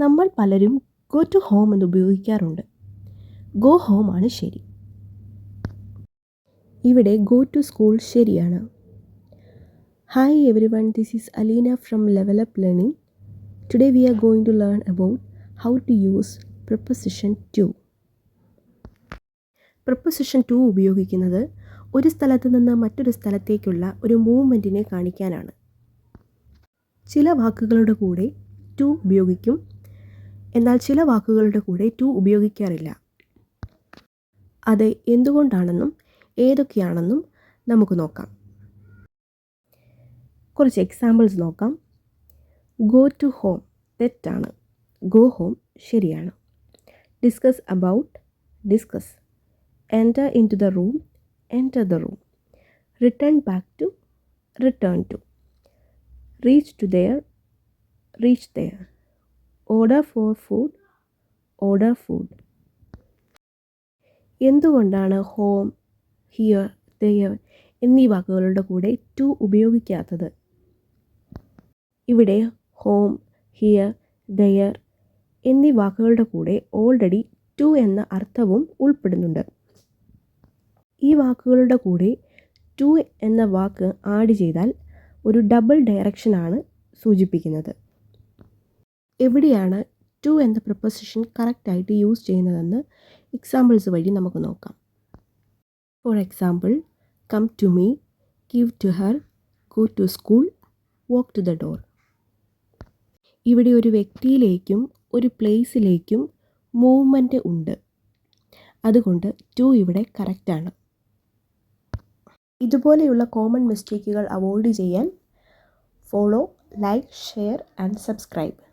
നമ്മൾ പലരും go to home എന്ന് ഉപയോഗിക്കാറുണ്ട്. ഗോ ഹോം ആണ് ശരി. ഇവിടെ ഗോ ടു സ്കൂൾ ശരിയാണ്. Hi everyone, this is Aleena from Level Up Learning. Today we are going to learn about how to use preposition to. Preposition to ഉപയോഗിക്കുന്നത് ഒരു സ്ഥലത്ത് നിന്ന് മറ്റൊരു സ്ഥലത്തേക്കുള്ള ഒരു മൂവ്മെൻറ്റിനെ കാണിക്കാനാണ്. ചില വാക്കുകളുടെ കൂടെ ടു ഉപയോഗിക്കും, എന്നാൽ ചില വാക്കുകളുടെ കൂടെ ടു ഉപയോഗിക്കാറില്ല. അത് എന്തുകൊണ്ടാണെന്നും ഏതൊക്കെയാണെന്നും നമുക്ക് നോക്കാം. കുറച്ച് എക്സാമ്പിൾസ് നോക്കാം. ഗോ ടു ഹോം തെറ്റാണ്. ഗോ ഹോം ശരിയാണ്. Discuss about discuss. Enter into the room enter the room. Return back to return to. Reach to there reach there. Order for food order food. എന്തുകൊണ്ടാണ് home, here, there എന്നീ വാക്കുകളുടെ കൂടെ to ഉപയോഗിക്കാത്തത്? ഇവിടെ home, here, there എന്നീ വാക്കുകളുടെ കൂടെ already to എന്ന അർത്ഥവും ഉൾപ്പെടുന്നുണ്ട്. ഈ വാക്കുകളുടെ കൂടെ ടു എന്ന വാക്ക് ആഡ് ചെയ്താൽ ഒരു ഡബിൾ ഡയറക്ഷനാണ് സൂചിപ്പിക്കുന്നത്. എവിടെയാണ് ടു എന്ന പ്രിപ്പോസിഷൻ കറക്റ്റായിട്ട് യൂസ് ചെയ്യുന്നതെന്ന് എക്സാമ്പിൾസ് വഴി നമുക്ക് നോക്കാം. For example, come to me, give to her, go to school, walk to the door. ഇവിടെ ഒരു വ്യക്തിയിലേക്കും ഒരു പ്ലേസിലേക്കും മൂവ്മെൻറ്റ് ഉണ്ട്. അതുകൊണ്ട് ടു ഇവിടെ കറക്റ്റാണ്. ഇതുപോലെയുള്ള കോമൺ മിസ്റ്റേക്കുകൾ അവോയ്ഡ് ചെയ്യാൻ follow, like, share and subscribe.